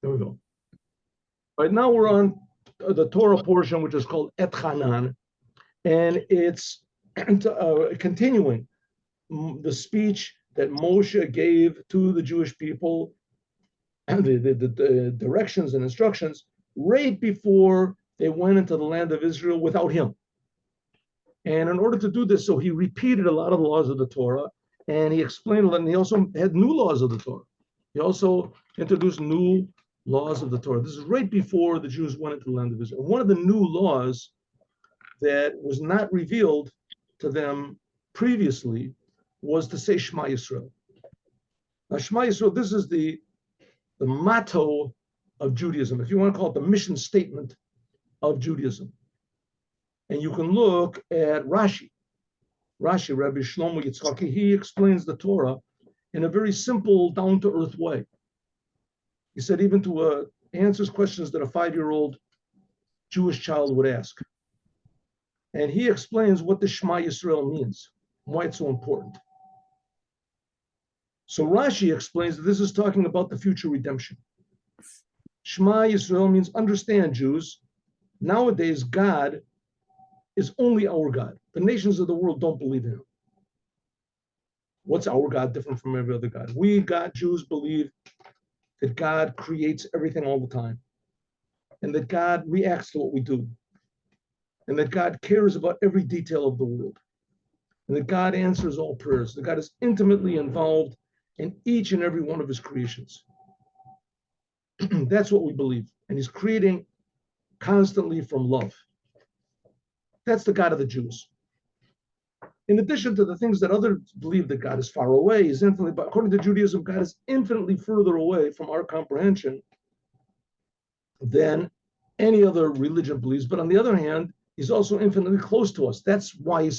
There we go. All right, now we're on the Torah portion, which is called Et Hanan, and it's continuing the speech that Moshe gave to the Jewish people, and the directions and instructions right before they went into the land of Israel without him. And in order to do this, so he repeated a lot of the laws of the Torah, and he explained it, and he also had new laws of the Torah. He also introduced new laws of the Torah. This is right before the Jews went into the land of Israel. One of the new laws that was not revealed to them previously was to say Shma Yisroel. Now, Shma Yisroel, this is the motto of Judaism, if you want to call it the mission statement of Judaism. And you can look at Rashi, Rabbi Shlomo Yitzchaki. He explains the Torah in a very simple, down-to-earth way. He said even to answers questions that a 5-year-old Jewish child would ask. And he explains what the Shema Yisrael means, why it's so important. So Rashi explains that this is talking about the future redemption. Shema Yisrael means understand, Jews. Nowadays, God is only our God. The nations of the world don't believe in him. What's our God different from every other God? We, God, Jews, believe that God creates everything all the time, and that God reacts to what we do, and that God cares about every detail of the world, and that God answers all prayers, that God is intimately involved in each and every one of his creations. That's what we believe. And he's creating constantly from love. That's the God of the Jews. In addition to the things that others believe that God is far away, he's infinitely, but according to Judaism, God is infinitely further away from our comprehension than any other religion believes. But on the other hand, he's also infinitely close to us. That's why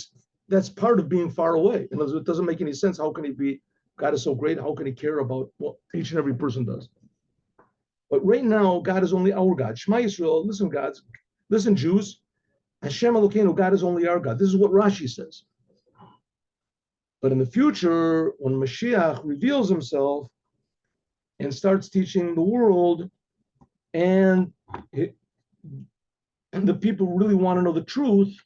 that's part of being far away. In other words, it doesn't make any sense. How can he be, God is so great, how can he care about what each and every person does? But right now, God is only our God. Shema Yisrael, listen, Jews, Hashem Elokeinu, God is only our God. This is what Rashi says. But in the future, when Mashiach reveals himself and starts teaching the world, and the people really want to know the truth,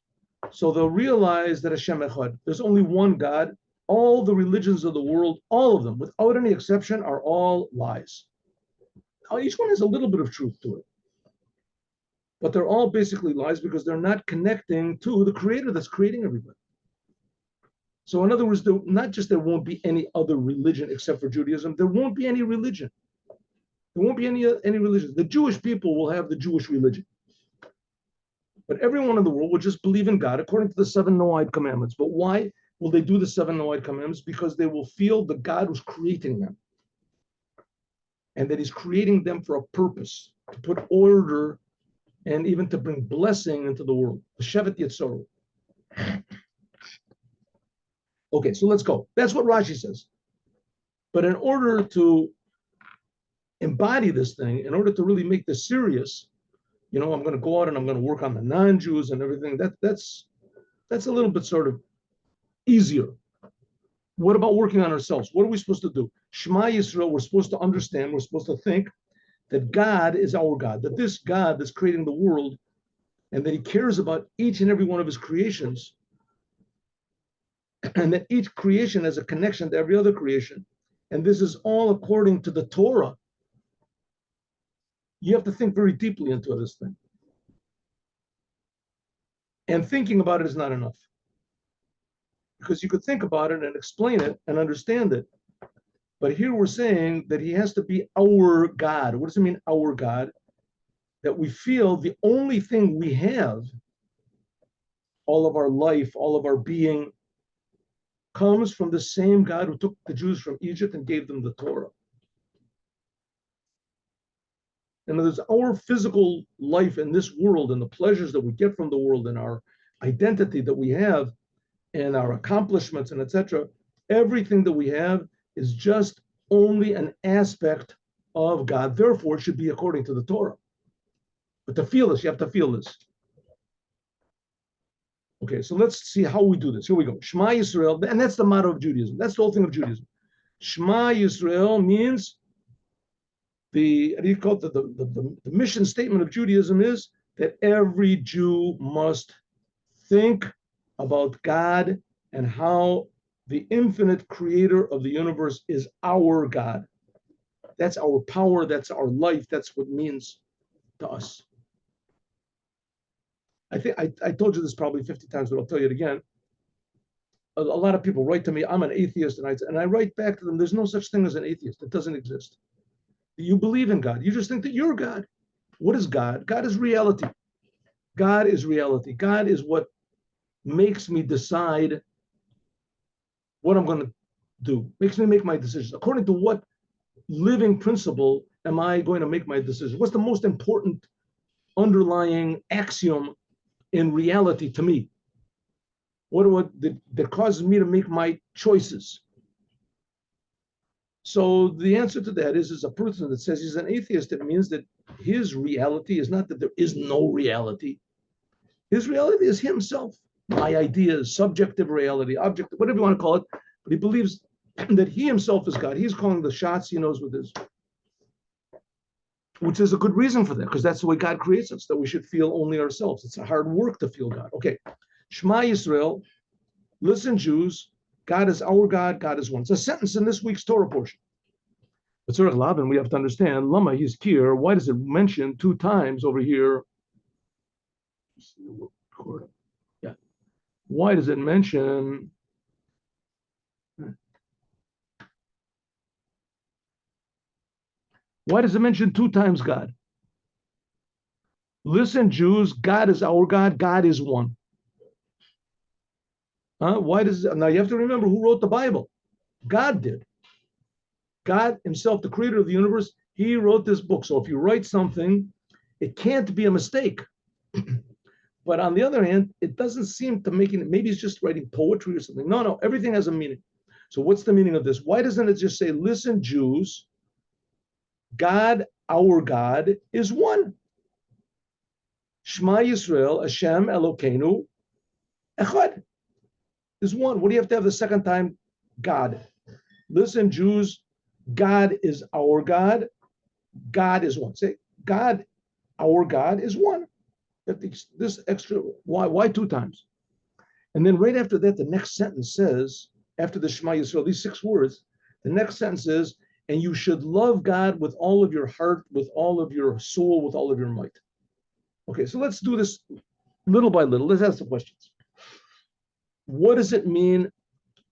so they'll realize that Hashem Echad, there's only one God. All the religions of the world, all of them, without any exception, are all lies. Now, each one has a little bit of truth to it, but they're all basically lies because they're not connecting to the Creator that's creating everybody. So in other words, not just there won't be any other religion except for Judaism, there won't be any religion. There won't be any religion. The Jewish people will have the Jewish religion. But everyone in the world will just believe in God according to the 7 Noahide commandments. But why will they do the 7 Noahide commandments? Because they will feel that God was creating them. And that he's creating them for a purpose, to put order and even to bring blessing into the world. The Shevet Yisroel. Okay, so let's go. That's what Rashi says. But in order to embody this thing, in order to really make this serious, I'm going to go out and I'm going to work on the non-Jews and everything. That's a little bit sort of easier. What about working on ourselves? What are we supposed to do? Shema Yisrael, we're supposed to understand, we're supposed to think that God is our God, that this God that's creating the world, and that he cares about each and every one of his creations, and that each creation has a connection to every other creation. And this is all according to the Torah. You have to think very deeply into this thing. And thinking about it is not enough. Because you could think about it and explain it and understand it. But here we're saying that he has to be our God. What does it mean, our God? That we feel the only thing we have, all of our life, all of our being, comes from the same God who took the Jews from Egypt and gave them the Torah. And there's our physical life in this world and the pleasures that we get from the world and our identity that we have and our accomplishments and etc. Everything that we have is just only an aspect of God. Therefore, it should be according to the Torah. But to feel this, you have to feel this. Okay, so let's see how we do this. Here we go. Shema Yisrael, and that's the motto of Judaism. That's the whole thing of Judaism. Shema Yisrael means the mission statement of Judaism is that every Jew must think about God and how the infinite creator of the universe is our God. That's our power, that's our life, that's what it means to us. I think I told you this probably 50 times, but I'll tell you it again. A lot of people write to me, I'm an atheist, and I write back to them, there's no such thing as an atheist. It doesn't exist. You believe in God. You just think that you're God. What is God? God is reality. God is reality. God is what makes me decide what I'm going to do, makes me make my decisions. According to what living principle am I going to make my decision? What's the most important underlying axiom in reality to me? What that causes me to make my choices? So the answer to that is a person that says he's an atheist, it means that his reality is not that there is no reality. His reality is himself. My ideas, subjective reality, objective, whatever you want to call it, but he believes that he himself is God. He's calling the shots, he knows what is. Which is a good reason for that, because that's the way God creates us, that we should feel only ourselves. It's a hard work to feel God. Okay, Shma Yisroel, listen Jews, God is our God, God is one. It's a sentence in this week's Torah portion. But Tzorech Laban, we have to understand, Lama Yizkir, why does it mention 2 times over here? Yeah. Why does it mention? Why does it mention 2 times God? Listen, Jews, God is our God, God is one. Why does now you have to remember who wrote the Bible? God did. God himself, the creator of the universe, he wrote this book. So if you write something, it can't be a mistake. But on the other hand, it doesn't seem to make it, maybe he's just writing poetry or something. No, everything has a meaning. So what's the meaning of this? Why doesn't it just say, listen, Jews, God, our God, is one. Shema Yisrael, Hashem Elokeinu, Echad, is one. What do you have to have the second time? God. Listen, Jews, God is our God. God is one. Say, God, our God is one. This extra, why 2 times? And then right after that, the next sentence says, after the Shema Yisrael, these 6 words, the next sentence is, and you should love God with all of your heart, with all of your soul, with all of your might. Okay, so let's do this little by little. Let's ask the questions. What does it mean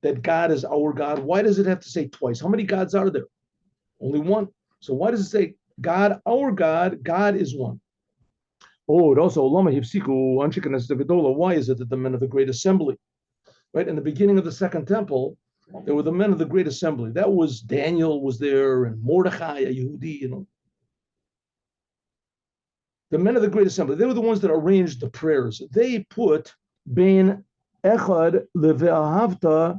that God is our God? Why does it have to say twice? How many gods are there? Only one. So why does it say God, our God, God is one? Oh, it also, why is it that the men of the great assembly, right? In the beginning of the second temple, there were the men of the great assembly. That was Daniel was there and Mordechai, a Yehudi, you know. The men of the great assembly, they were the ones that arranged the prayers. They put Bein Echad Leve'ahavta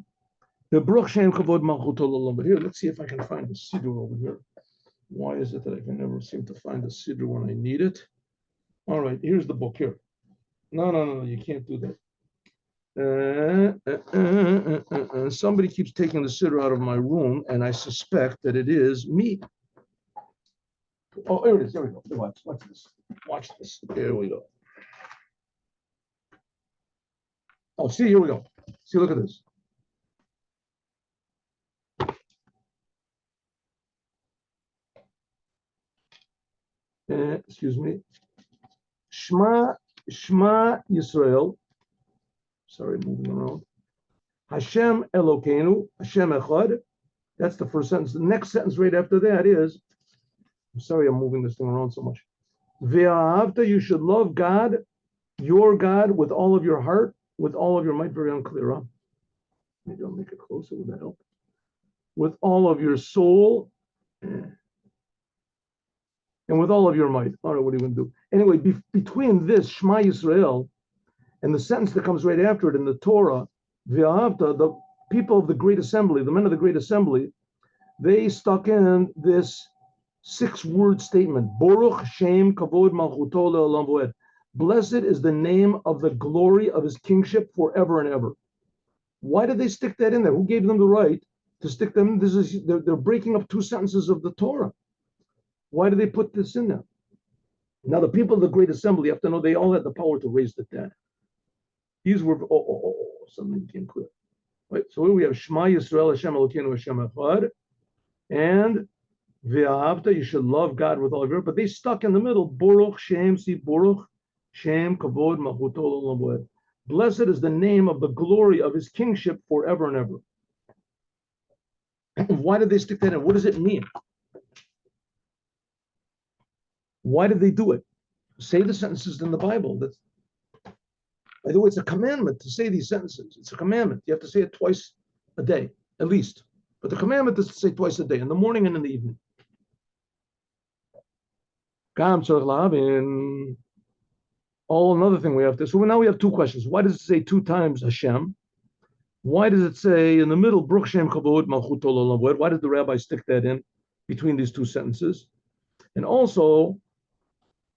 Bebruch Shem Kavod Malchuto L'Olam. But here, let's see if I can find the Siddur over here. Why is it that I can never seem to find the Siddur when I need it? All right, here's the book here. No, you can't do that. Somebody keeps taking the Siddur out of my room, and I suspect that it is me. Oh, here it is. Here we go. Watch this. Watch this. Here we go. Oh, see, here we go. See, look at this. Excuse me. Shma Yisrael. Sorry, moving around. Hashem Elokeinu, Hashem Echad. That's the first sentence. The next sentence right after that is, I'm sorry I'm moving this thing around so much. Ve'ahavta, you should love God, your God, with all of your heart, with all of your might. Very unclear, huh? Maybe I'll make it closer. Would that help? With all of your soul and with all of your might. All right, what are you going to do? Anyway, between this, Shema Yisrael, and the sentence that comes right after it in the Torah, Ve'ahavta, the people of the great assembly, the men of the great assembly, they stuck in this 6-word statement, Baruch Shem Kavod Malchuto Le'olam Voed. Blessed is the name of the glory of his kingship forever and ever. Why did they stick that in there? Who gave them the right to stick them? They're breaking up 2 sentences of the Torah. Why did they put this in there? Now, the people of the Great Assembly, you have to know, they all had the power to raise the dead. These were, something became clear. Right? So here we have Shma Yisroel, Hashem Elokeinu, Hashem Echad, and V'ahavta, you should love God with all of your heart. But they stuck in the middle. Baruch Shem, see Baruch Shem Kavod Malchuto L'Olam Vaed. Blessed is the name of the glory of his kingship forever and ever. Why did they stick that in? What does it mean? Why did they do it? Say the sentences in the Bible. That's, by the way, it's a commandment to say these sentences. It's a commandment. You have to say it twice a day, at least. But the commandment is to say twice a day, in the morning and in the evening. Oh, another thing we have to. So now we have two questions. Why does it say two times Hashem? Why does it say in the middle, Baruch Shem Kavod Malchuto L'Olam Vaed? Why did the rabbi stick that in between these two sentences? And also,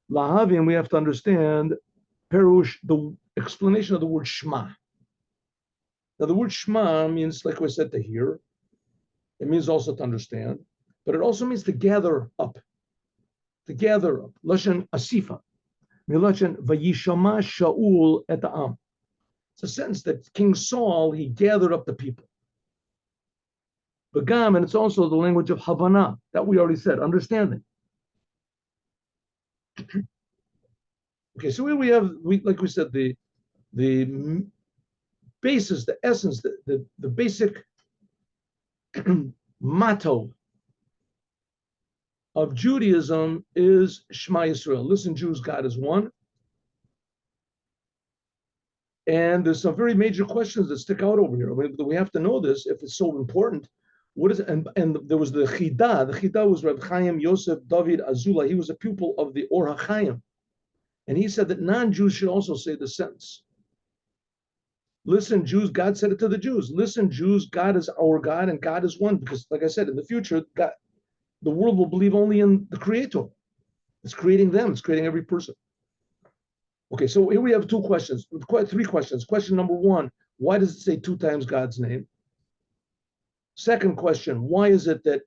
Lahavim, we have to understand Perush, the explanation of the word Shma. Now, the word Shma means, like we said, to hear. It means also to understand, but it also means to gather up. To gather up. Lashon Asifa. Milashon Vayishama Shaul et Am. It's a sentence that King Saul, he gathered up the people. Begam, and it's also the language of Havana, that we already said, understanding. Okay, so here we have, like we said, the basis, the essence, the basic motto of Judaism is Shema Yisrael. Listen, Jews, God is one. And there's some very major questions that stick out over here. I mean, we have to know this if it's so important. What is it? And there was the Chida. The Chida was Reb Chaim Yosef David Azula. He was a pupil of the Or HaChaim. And he said that non-Jews should also say the sentence. Listen, Jews, God said it to the Jews. Listen, Jews, God is our God and God is one. Because, like I said, in the future, God, the world will believe only in the Creator. It's creating them. It's creating every person. Okay, so here we have three questions. Question number one, why does it say two times God's name? Second question, why is it that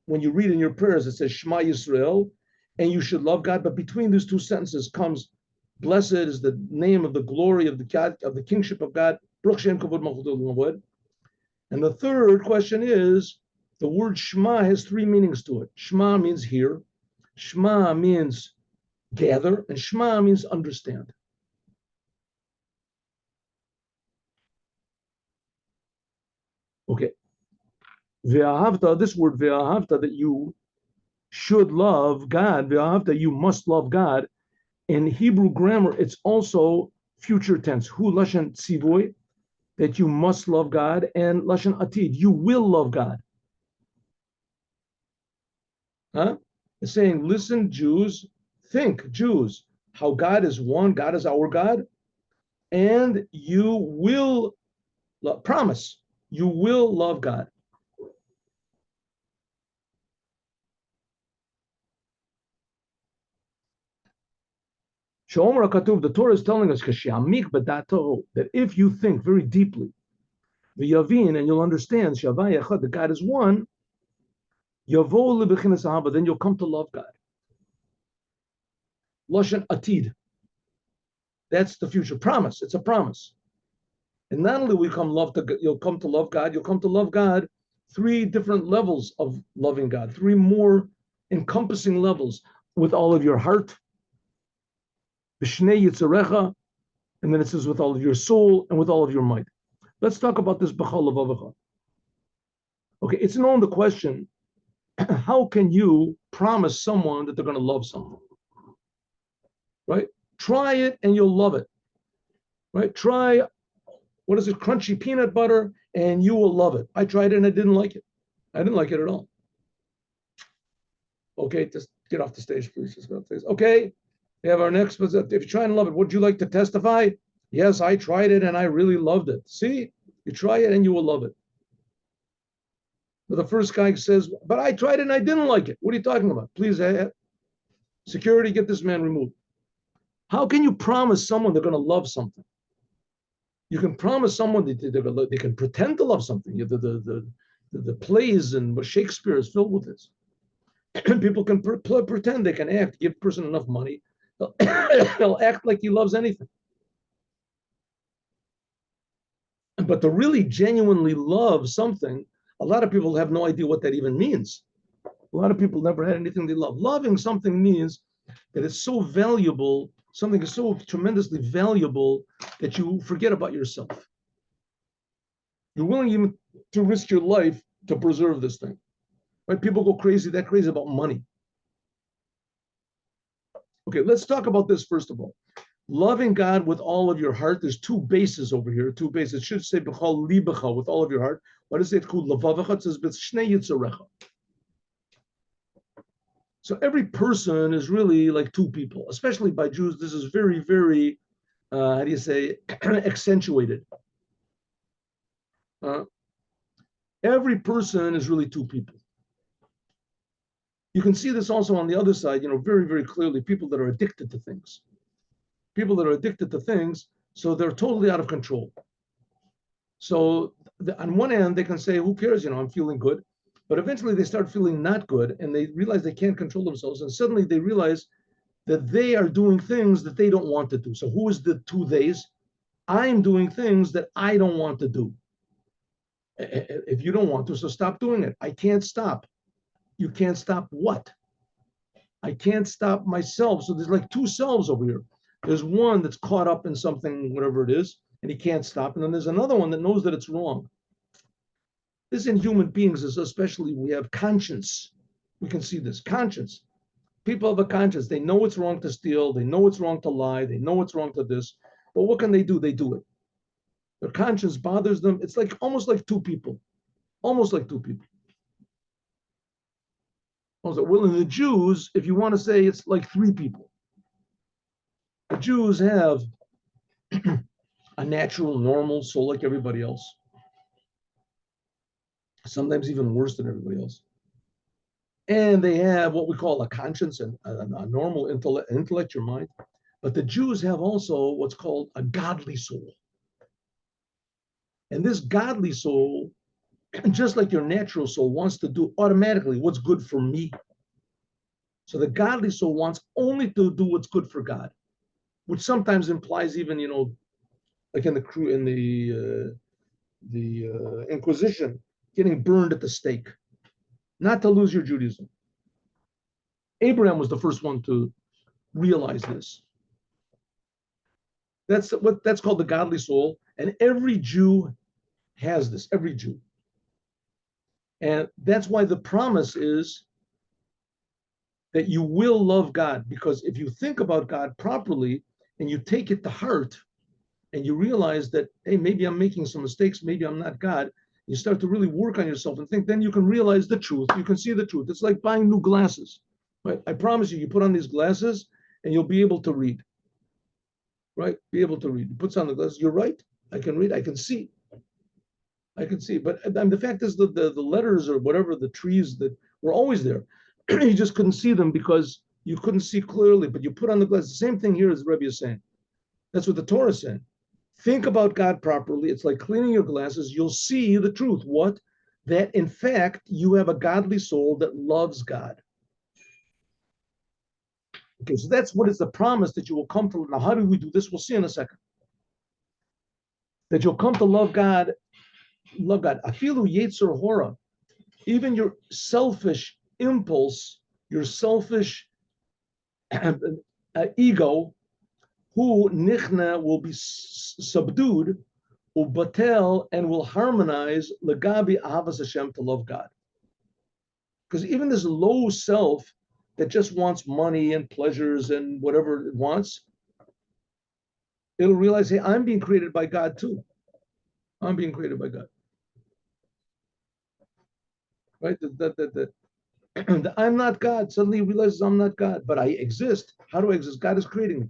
when you read in your prayers, it says Shema Yisrael, and you should love God, but between these two sentences comes, blessed is the name of the glory of the God, of the kingship of God. And the third question is, the word Shema has three meanings to it. Shema means hear, Shema means gather, and Shema means understand. Okay. Ve'ahavta, this word ve'ahavta, that you should love God, ve'ahavta, you must love God. In Hebrew grammar, it's also future tense. Hu lashon tzivoy, that you must love God, and lashon atid, you will love God. Huh? It's saying, listen, Jews, think, Jews, how God is one, God is our God, and you will, promise, you will love God. Shomer HaKatuv, the Torah is telling us that if you think very deeply, v'yavin, and you'll understand, Shavai Echad, that God is one, Yavo lebechinas ahava, then you'll come to love God. Lashon atid. That's the future promise. It's a promise. And not only will you'll come to love God, you'll come to love God three different levels of loving God, three more encompassing levels, with all of your heart, b'shnei yitzarecha, and then it says with all of your soul and with all of your might. Let's talk about this b'chol levavecha. Okay, it's known the question, how can you promise someone that they're going to love someone? Right? Try it and you'll love it. Right? Try, what is it, crunchy peanut butter, and you will love it. I tried it and I didn't like it. I didn't like it at all. Okay, just get off the stage, please. Just get off the stage. Okay, we have our next. If you try and love it, would you like to testify? Yes, I tried it and I really loved it. See, you try it and you will love it. But the first guy says, but I tried it and I didn't like it. What are you talking about? Please, security, get this man removed. How can you promise someone they're going to love something? You can promise someone that they can pretend to love something. The plays and Shakespeare is filled with this. People can pretend, they can act, give a person enough money. They'll act like he loves anything. But to really genuinely love something, a lot of people have no idea what that even means. A lot of people never had anything they love. Loving something means that it's so valuable, something is so tremendously valuable that you forget about yourself. You're willing even to risk your life to preserve this thing. Right? People go crazy, that crazy about money. Okay, let's talk about this first of all. Loving God with all of your heart. There's two bases over here. Two bases. It should say b'chol libecha, with all of your heart. What is it called? Lavavecha. It says b'shnei yitzarecha. So every person is really like two people, especially by Jews. This is very, very, how do you say, accentuated. Every person is really two people. You can see this also on the other side, very, very clearly, people that are addicted to things. People that are addicted to things, so they're totally out of control. So on one end, they can say, who cares, I'm feeling good. But eventually they start feeling not good and they realize they can't control themselves. And suddenly they realize that they are doing things that they don't want to do. So who is the two theys? I'm doing things that I don't want to do. If you don't want to, so stop doing it. I can't stop. You can't stop what? I can't stop myself. So there's like two selves over here. There's one that's caught up in something, whatever it is, and he can't stop. And then there's another one that knows that it's wrong. This in human beings is especially, we have conscience. We can see this conscience. People have a conscience. They know it's wrong to steal. They know it's wrong to lie. They know it's wrong to this. But what can they do? They do it. Their conscience bothers them. It's like almost like two people. Almost like two people. Well, in the Jews, if you want to say, it's like three people. The Jews have a natural, normal soul like everybody else. Sometimes even worse than everybody else. And they have what we call a conscience and a normal intellect, your mind. But the Jews have also what's called a godly soul. And this godly soul, just like your natural soul, wants to do automatically what's good for me. So the godly soul wants only to do what's good for God, which sometimes implies even, like in the Inquisition, getting burned at the stake, not to lose your Judaism. Abraham was the first one to realize this. That's called the godly soul, and every Jew has this. Every Jew, and that's why the promise is that you will love God, because if you think about God properly and you take it to heart, and you realize that, hey, maybe I'm making some mistakes, maybe I'm not God. You start to really work on yourself and think, then you can realize the truth. You can see the truth. It's like buying new glasses. Right? I promise you, you put on these glasses and you'll be able to read. Right? Be able to read. He puts on the glasses. You're right. I can read. I can see. I can see. But the fact is that the letters or whatever, the trees that were always there, you just couldn't see them because you couldn't see clearly. But you put on the glasses. The same thing here as the Rebbe is saying. That's what the Torah is saying. Think about God properly. It's like cleaning your glasses. You'll see the truth. What? That in fact, you have a godly soul that loves God. Okay, so that's what is the promise that you will come to. Now, how do we do this? We'll see in a second. That you'll come to love God. Love God. Afilu yetzer hora. Even your selfish impulse, your selfish ego, who nichna will be subdued, ubatel, and will harmonize legabi ahavas Hashem, to love God. Because even this low self that just wants money and pleasures and whatever it wants, it'll realize, hey, I'm being created by God too. I'm being created by God. Right? I'm not God. Suddenly he realizes I'm not God, but I exist. How do I exist? God is creating me.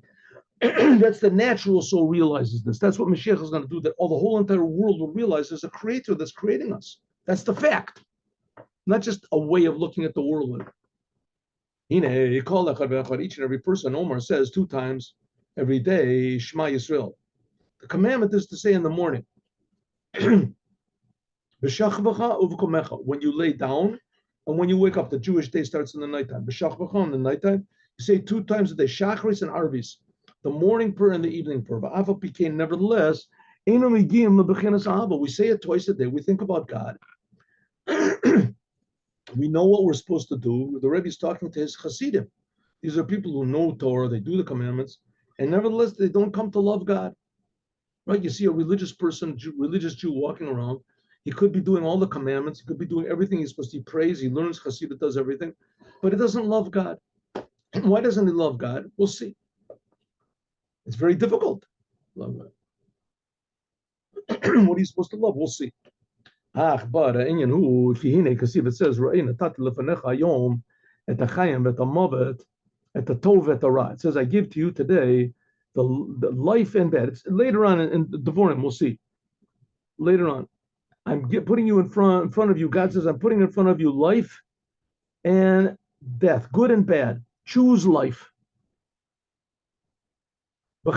That's the natural soul realizes this. That's what Moshiach is going to do, that the whole entire world will realize there's a creator that's creating us. That's the fact. Not just a way of looking at the world. Each and every person, Omar says 2 times every day, Shma Yisroel. The commandment is to say in the morning, when you lay down And when you wake up, the Jewish day starts in the nighttime. B'shach in the nighttime, you say 2 times a day, Shachris and Arvis, the morning prayer and the evening prayer. V'afa pikein, nevertheless, einu migiyim lebechinas ahava. We say it twice a day. We think about God. We know what we're supposed to do. The Rebbe is talking to his Hasidim. These are people who know Torah, they do the commandments, and nevertheless, they don't come to love God. Right? You see a religious person, religious Jew walking around. He could be doing all the commandments. He could be doing everything he's supposed to. He prays, he learns, Hasidah does everything, but he doesn't love God. Why doesn't he love God? We'll see. It's very difficult. Love God. What are you supposed to love? We'll see. But if it says, at the tov at the ra. It says, I give to you today the life and death. It's later on in the Devorim, we'll see. Later on. I'm putting you in front of you. God says, I'm putting in front of you life and death, good and bad. Choose life. You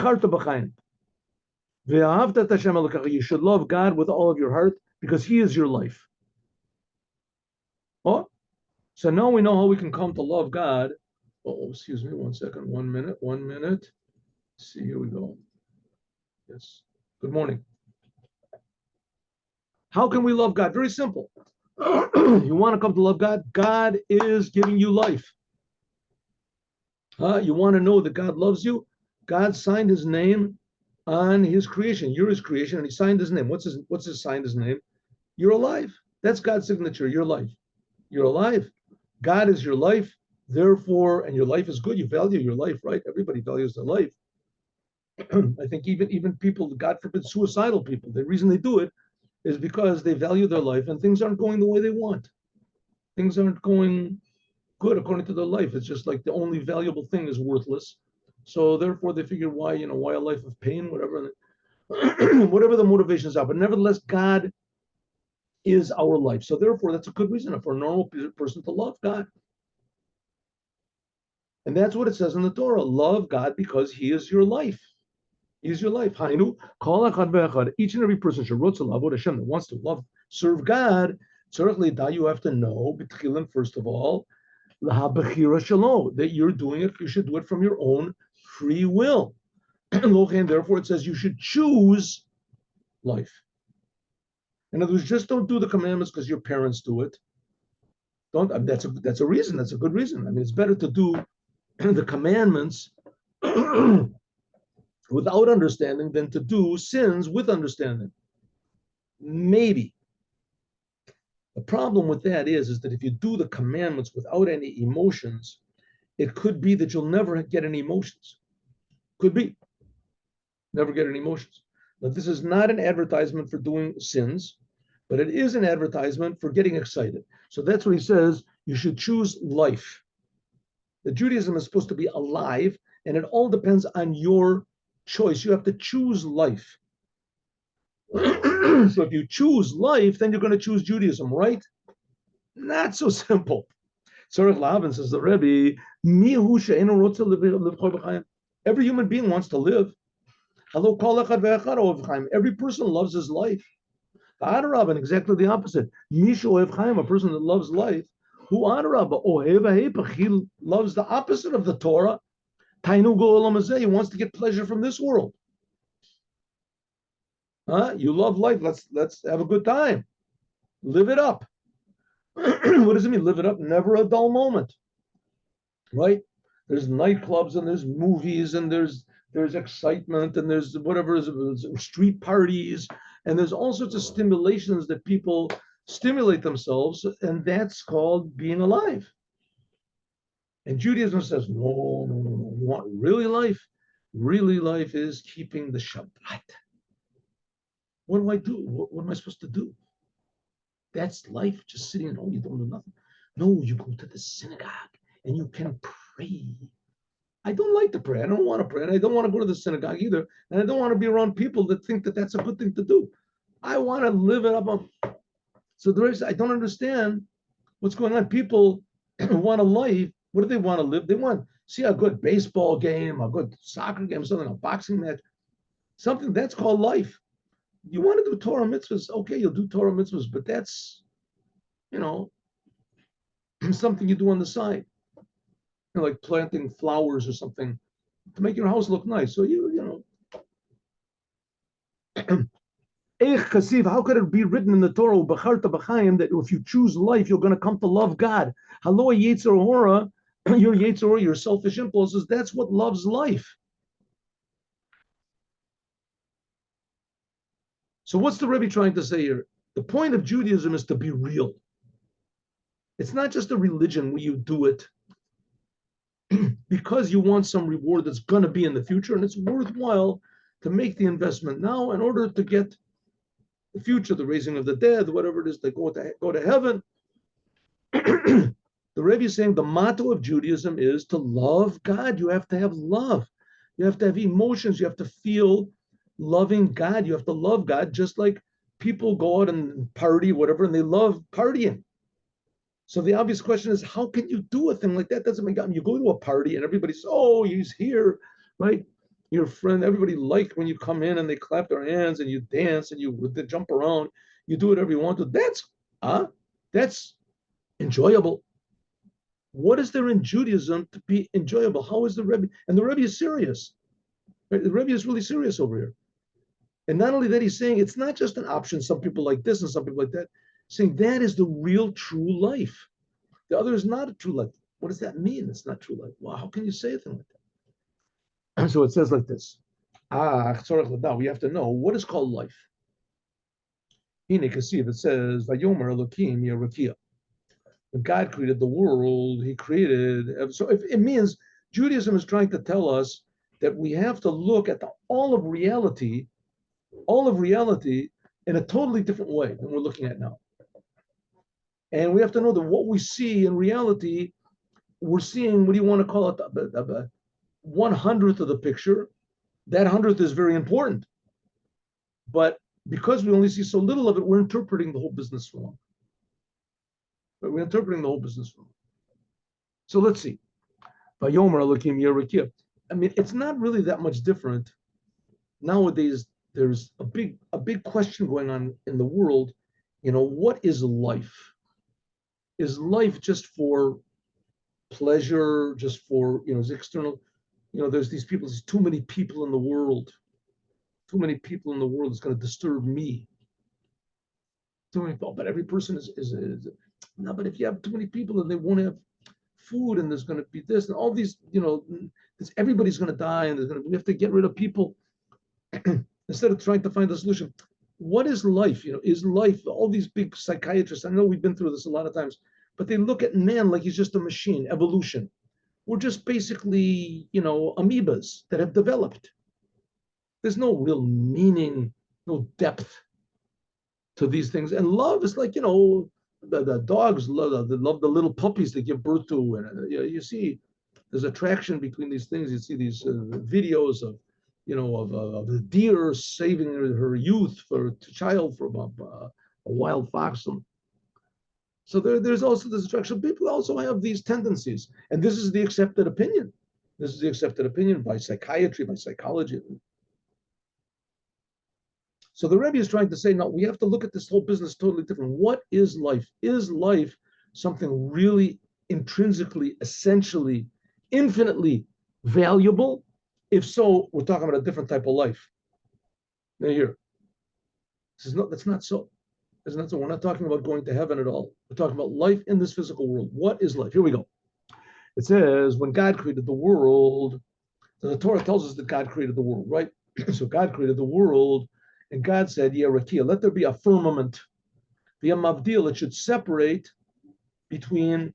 should love God with all of your heart because He is your life. Oh, so now we know how we can come to love God. Oh, excuse me, 1 second, 1 minute, 1 minute. Let's see, here we go. Yes. Good morning. How can we love God? Very simple. You want to come to love God? God is giving you life. You want to know that God loves you? God signed His name on His creation. You're His creation, and He signed His name. What's His signed His name? You're alive. That's God's signature. You're alive. You're alive. God is your life. Therefore, and your life is good. You value your life, right? Everybody values their life. I think even people, God forbid, suicidal people, the reason they do it is because they value their life and things aren't going the way they want. Things aren't going good according to their life. It's just like the only valuable thing is worthless. So therefore they figure why a life of pain, whatever, whatever the motivations are. But nevertheless, God is our life. So therefore, that's a good reason for a normal person to love God. And that's what it says in the Torah. Love God because He is your life. He is your life. Each and every person that wants to serve God, you have to know, first of all, that you're doing it, you should do it from your own free will. And therefore it says you should choose life. In other words, just don't do the commandments because your parents do it. That's a reason. That's a good reason. I mean, it's better to do the commandments without understanding than to do sins with understanding. Maybe. The problem with that is that if you do the commandments without any emotions, it could be that you'll never get any emotions. Could be. Never get any emotions. Now, this is not an advertisement for doing sins, but it is an advertisement for getting excited. So that's what he says, you should choose life. The Judaism is supposed to be alive, and it all depends on your choice. You have to choose life. So if you choose life, then you're going to choose Judaism, right? Not so simple. Tzarech Lavan says the Rebbe, every human being wants to live. Every person loves his life. And exactly the opposite. A person that loves life, he loves the opposite of the Torah. He wants to get pleasure from this world. You love life. Let's have a good time. Live it up. What does it mean? Live it up. Never a dull moment. Right? There's nightclubs and there's movies and there's excitement and there's whatever, street parties, and there's all sorts of stimulations that people stimulate themselves, and that's called being alive. And Judaism says, no. You want really life? Really life is keeping the Shabbat. What do I do? What am I supposed to do? That's life, just sitting at home, you don't do nothing. No, you go to the synagogue and you can pray. I don't like to pray. I don't want to pray. And I don't want to go to the synagogue either. And I don't want to be around people that think that that's a good thing to do. I want to live it up. So I don't understand what's going on. People want a life. What do they want to live? They want to see a good baseball game, a good soccer game, something, a boxing match, something that's called life. You want to do Torah mitzvahs, okay, you'll do Torah mitzvahs, but that's, something you do on the side, like planting flowers or something to make your house look nice. So how could it be written in the Torah that if you choose life, you're going to come to love God? Hello, Yetzer Hora, your Yetzer Hora, your selfish impulses. That's what loves life. So what's the Rebbe trying to say here? The point of Judaism is to be real. It's not just a religion where you do it because you want some reward that's going to be in the future, and it's worthwhile to make the investment now in order to get the future, the raising of the dead, whatever it is, they go to heaven. The Rebbe is saying the motto of Judaism is to love God. You have to have love. You have to have emotions. You have to feel loving God. You have to love God, just like people go out and party, whatever, and they love partying. So the obvious question is, how can you do a thing like that? Doesn't make sense. You go to a party and everybody says, "Oh, he's here," right? Your friend, everybody like when you come in and they clap their hands and you dance and they jump around. You do whatever you want to. That's enjoyable. What is there in Judaism to be enjoyable? How is the Rebbe? And the Rebbe is serious. Right? The Rebbe is really serious over here. And not only that, he's saying it's not just an option. Some people like this and some people like that. Saying that is the real true life. The other is not a true life. What does that mean? It's not true life. Well, how can you say a thing like that? So it says like this. Now we have to know what is called life. Here you can see if it says Vayomer Elokim Yerakia. When God created the world, He created. So if it means Judaism is trying to tell us that we have to look at all of reality in a totally different way than we're looking at now. And we have to know that what we see in reality, we're seeing, what do you want to call it, 1/100th of the picture. That 100th is very important. But because we only see so little of it, we're interpreting the whole business wrong. We're interpreting the whole business wrong. So let's see. I mean, it's not really that much different. Nowadays, there's a big question going on in the world. What is life? Is life just for pleasure, just for, is external? There's these people, there's too many people in the world. Too many people in the world is going to disturb me. Too many people, but every person is no, but if you have too many people and they won't have food and there's going to be this and all these, everybody's going to die and we have to get rid of people instead of trying to find a solution. What is life? Is life, all these big psychiatrists, I know we've been through this a lot of times, but they look at man like he's just a machine, evolution. We're just basically, amoebas that have developed. There's no real meaning, no depth to these things. And love is like, the dogs love the little puppies they give birth to. And you see there's attraction between these things. You see these videos of, of the deer saving her youth for a child from a wild fox. So there's also this attraction. People also have these tendencies. And this is the accepted opinion. This is the accepted opinion by psychiatry, by psychology. So the Rebbe is trying to say, no, we have to look at this whole business totally different. What is life? Is life something really intrinsically, essentially, infinitely valuable? If so, we're talking about a different type of life. Now here, that's not so. That's not so. We're not talking about going to heaven at all. We're talking about life in this physical world. What is life? Here we go. It says, when God created the world, so the Torah tells us that God created the world, right? So God created the world, and God said, Yerakia, let there be a firmament, the Mavdil, it should separate between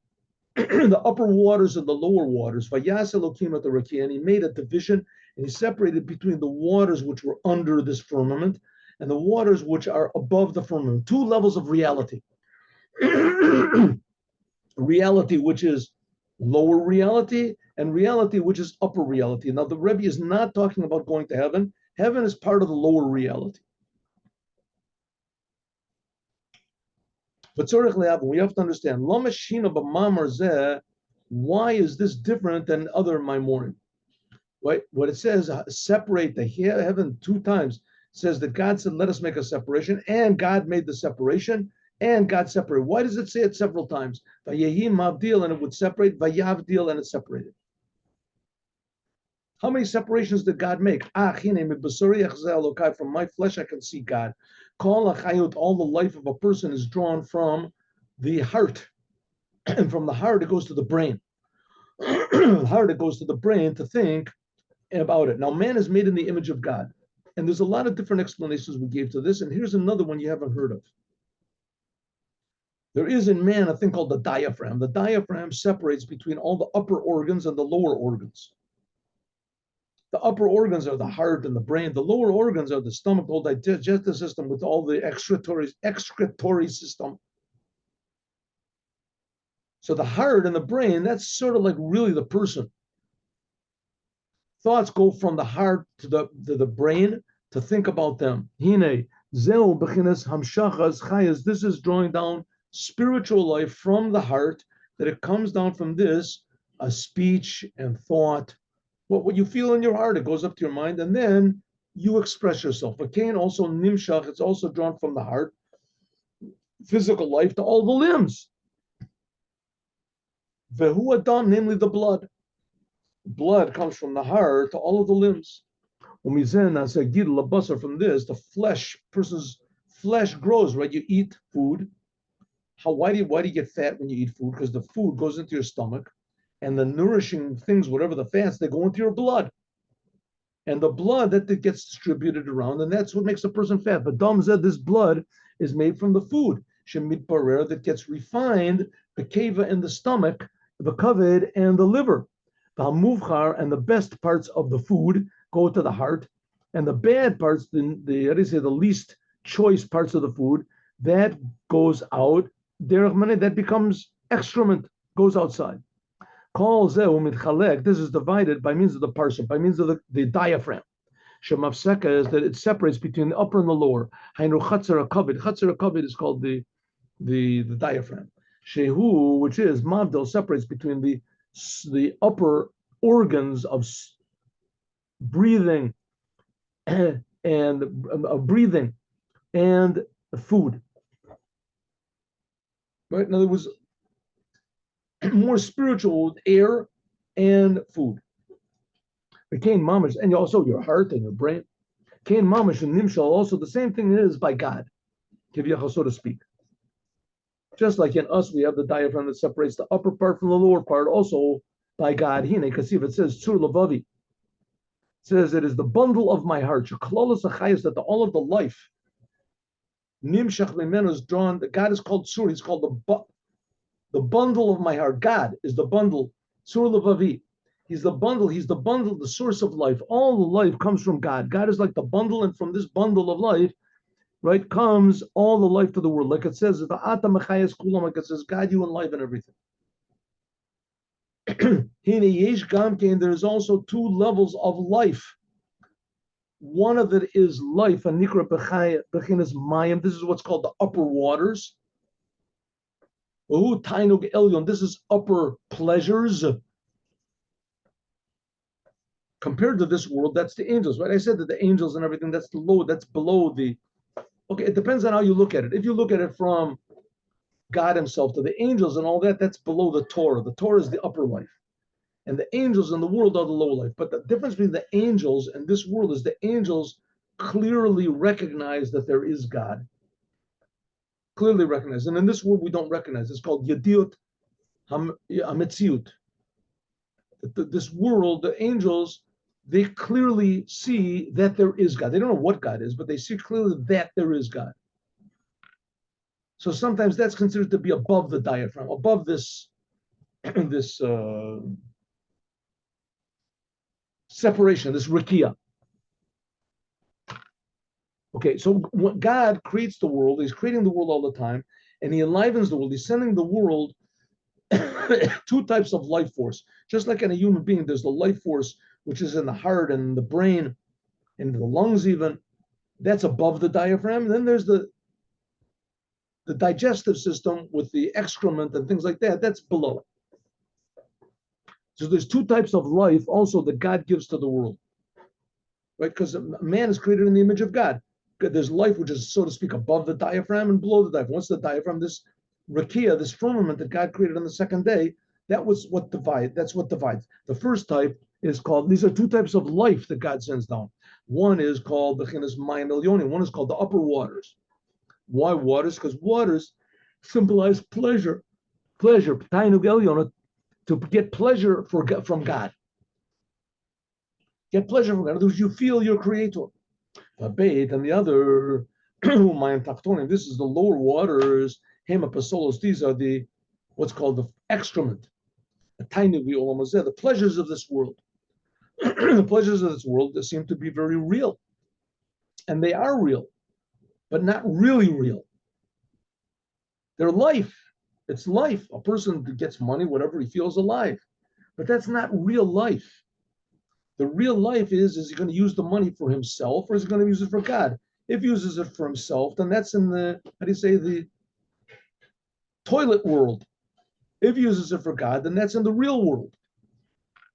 the upper waters and the lower waters. Vayas Elokim et Rakia, and He made a division, and He separated between the waters which were under this firmament and the waters which are above the firmament. Two levels of reality. Reality which is lower reality, and reality which is upper reality. Now the Rebbe is not talking about going to heaven. Heaven is part of the lower reality. But we have to understand, why is this different than other Maimorim? Right? What it says, separate the heaven 2 times, says that God said, let us make a separation, and God made the separation. And God separated. Why does it say it several times? Vayehi mavdil, and it would separate. Vayavdil, and it separated. How many separations did God make? From my flesh I can see God. All the life of a person is drawn from the heart. And from the heart it goes to the brain. Heart it goes to the brain to think about it. Now man is made in the image of God. And there's a lot of different explanations we gave to this. And here's another one you haven't heard of. There is in man a thing called the diaphragm. The diaphragm separates between all the upper organs and the lower organs. The upper organs are the heart and the brain. The lower organs are the stomach, the whole digestive system with all the excretory system. So the heart and the brain, that's sort of like really the person. Thoughts go from the heart to the brain to think about them. Hine, zeu bechinas hamshachas chayas. This is drawing down spiritual life from the heart, that it comes down from this, a speech and thought. What you feel in your heart, it goes up to your mind, and then you express yourself. Again, also nimshach, it's also drawn from the heart, physical life, to all the limbs. Vehu adam, namely the blood. Blood comes from the heart to all of the limbs. From this, the flesh, person's flesh grows, right? You eat food. Why do you get fat when you eat food? Because the food goes into your stomach, and the nourishing things, whatever the fats, they go into your blood. And the blood that gets distributed around, and that's what makes a person fat. But Dom said this blood is made from the food, shemit parer, that gets refined, the keva in the stomach, the kaved and the liver. The hamuvchar, and the best parts of the food go to the heart, and the bad parts, the least choice parts of the food, that goes out. That becomes excrement, goes outside. This is divided by means of the parsha, by means of the diaphragm. Shemafseka is that it separates between the upper and the lower. Hainu chatzar hakaved. Chatzar hakaved is called the diaphragm. Shehu, which is mavdil, separates between the upper organs of breathing and breathing and food. Right? In other words, more spiritual with air and food. Kain mamash, and also your heart and your brain. Kain mamash and nimshal, also the same thing is by God, so to speak. Just like in us, we have the diaphragm that separates the upper part from the lower part, also by God. Hine, because if it says Tzur Lavavi, it says it is the bundle of my heart. That all of the life, Nimshach Mimenu, is drawn. God is called Tzur. He's called the bundle of my heart. God is the bundle. Tzur Lavavi. He's the bundle. He's the bundle, the source of life. All the life comes from God. God is like the bundle, and from this bundle of life, right, comes all the life to the world. Like it says, like it says, God, you enliven everything. There is also two levels of life. One of it is life, and nikra bechinas mayim. This is what's called the upper waters. This is upper pleasures. Compared to this world, that's the angels, right? I said that the angels and everything, that's below the. Okay, it depends on how you look at it. If you look at it from God himself to the angels and all that, that's below the Torah. The Torah is the upper life. And the angels in the world are the lower life. But the difference between the angels and this world is the angels clearly recognize that there is God. Clearly recognize. And in this world, we don't recognize. It's called Yadiut Hametziut. This world, the angels, they clearly see that there is God. They don't know what God is, but they see clearly that there is God. So sometimes that's considered to be above the diaphragm, above this separation, this rikia. Okay, so when God creates the world, he's creating the world all the time, and he enlivens the world. He's sending the world two types of life force. Just like in a human being, there's the life force, which is in the heart and the brain and the lungs even. That's above the diaphragm. And then there's the digestive system with the excrement and things like that. That's below. So there's two types of life also that God gives to the world. Right? Because man is created in the image of God. there's life which is, so to speak, above the diaphragm and below the diaphragm. What's the diaphragm? This rakia, this firmament that God created on the second day. That's what divides. The first type is called, these are two types of life that God sends down. One is called the chinas mayim elyonim. One is called the upper waters. Why waters? Because waters symbolize pleasure. Pleasure, tainug elyon, to get pleasure from God. Get pleasure from God. In other words, you feel your creator. Bait, and the other, mayim tachtonim, this is the lower waters. Hema pasolos, these are the, what's called the excrement. The pleasures of this world. The pleasures of this world that seem to be very real. And they are real, but not really real. They're life. It's life. A person gets money, whatever, he feels alive. But that's not real life. The real life is he going to use the money for himself, or is he going to use it for God? If he uses it for himself, then that's in the, the toilet world. If he uses it for God, then that's in the real world.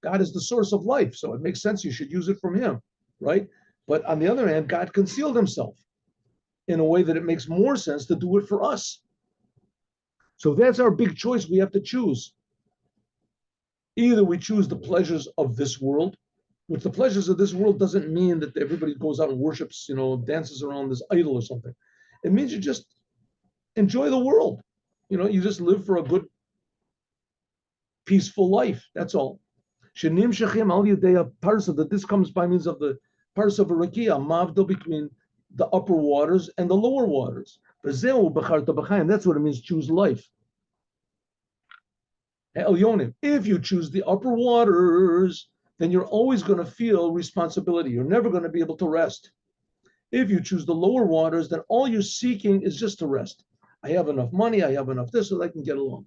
God is the source of life, so it makes sense you should use it from him, right? But on the other hand, God concealed himself in a way that it makes more sense to do it for us. So that's our big choice we have to choose. Either we choose the pleasures of this world, which the pleasures of this world doesn't mean that everybody goes out and worships, dances around this idol or something. It means you just enjoy the world. You just live for a good, peaceful life. That's all. Shenim shechim al yedei parsa, that this comes by means of the parsa of a rakia, mavdo, between the upper waters and the lower waters. That's what it means, choose life. If you choose the upper waters, then you're always going to feel responsibility. You're never going to be able to rest. If you choose the lower waters, then all you're seeking is just to rest. I have enough money, I have enough this, so that I can get along.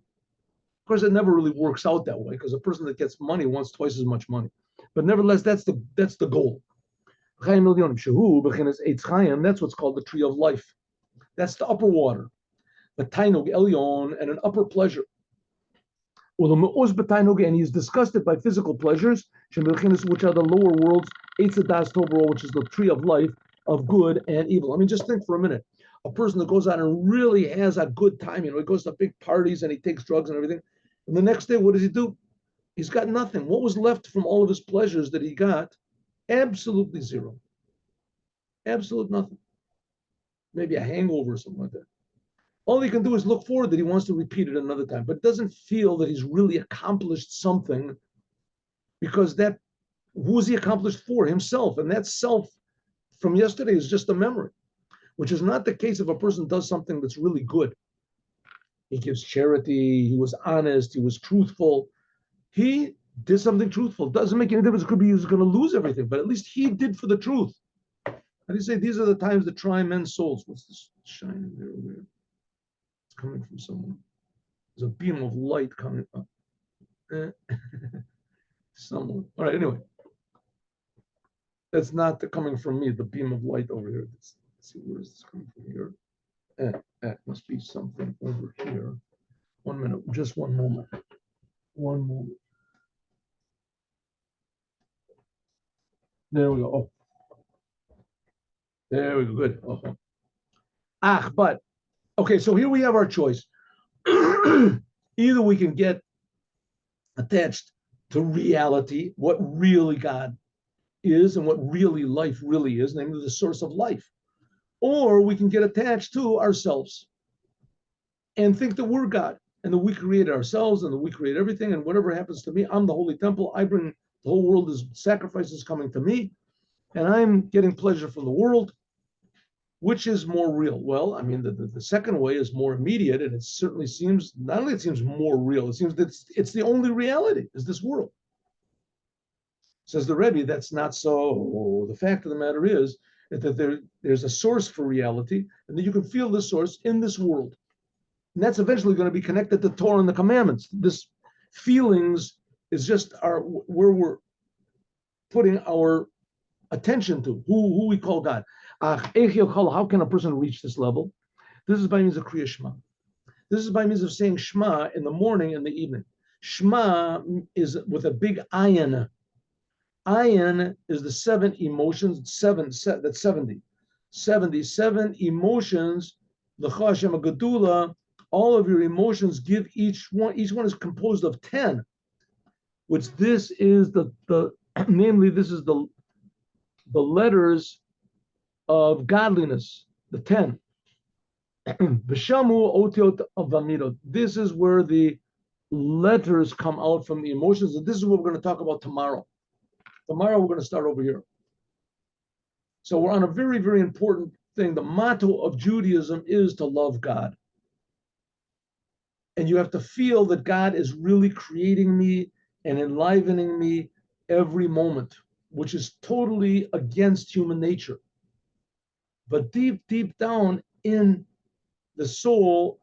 Of course, it never really works out that way, because a person that gets money wants twice as much money. But nevertheless, that's the goal. That's what's called the tree of life. That's the upper water. The tainug elyon, and an upper pleasure. And he's disgusted by physical pleasures, which are the lower worlds, which is the tree of life, of good and evil. I mean, just think for a minute. A person that goes out and really has a good time, he goes to big parties and he takes drugs and everything. And the next day, what does he do? He's got nothing. What was left from all of his pleasures that he got? Absolutely zero. Absolute nothing. Maybe a hangover or something like that. All he can do is look forward that he wants to repeat it another time, but doesn't feel that he's really accomplished something, because who is he accomplished for? Himself. And that self from yesterday is just a memory, which is not the case if a person does something that's really good. He gives charity, he was honest, he was truthful. He did something truthful. Doesn't make any difference. It could be he's going to lose everything, but at least he did for the truth. How do you say these are the times that try men's souls? What's this shining there? It's coming from someone. There's a beam of light coming up. Someone. All right, anyway. That's not coming from me, the beam of light over here. Let's see, where is this coming from here? That must be something over here. 1 minute, just one moment. One moment. There we go. Oh. There we go. Good. But okay, so here we have our choice. Either we can get attached to reality, what really God is and what really life really is, namely the source of life. Or we can get attached to ourselves and think that we're God and that we created ourselves and that we create everything, and whatever happens to me, I'm the holy temple. I bring the whole world as sacrifices coming to me, and I'm getting pleasure from the world. Which is more real? Well, I mean, the second way is more immediate, and it certainly seems, not only it seems more real, it seems that it's the only reality, is this world. Says the Rebbe, that's not so. The fact of the matter is that there's a source for reality, and that you can feel the source in this world. And that's eventually going to be connected to Torah and the commandments. This feelings is just where we're putting our attention to, who we call God. How can a person reach this level? This is by means of Kriya Shma. This is by means of saying Shma in the morning and the evening. Shma is with a big ayin. Ayin is the 7 emotions, that's 70. 77 emotions, L'cha Hashem Gadula, all of your emotions give each one is composed of 10, which this is the namely, this is the letters of godliness, the 10. Vishamu otiot avamidot. This is where the letters come out from the emotions, and this is what we're going to talk about tomorrow. Tomorrow we're going to start over here. So we're on a very, very important thing. The motto of Judaism is to love God. And you have to feel that God is really creating me and enlivening me every moment, which is totally against human nature. But deep, deep down in the soul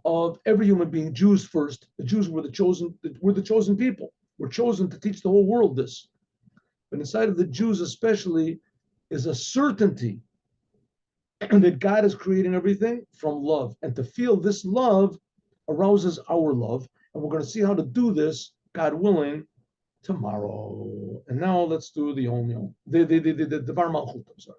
of every human being, Jews first, the Jews were the chosen people. We're chosen to teach the whole world this. But inside of the Jews especially is a certainty that God is creating everything from love. And to feel this love arouses our love. And we're going to see how to do this, God willing, tomorrow. And now let's do the Om Yom, the Var Malchut, I'm sorry.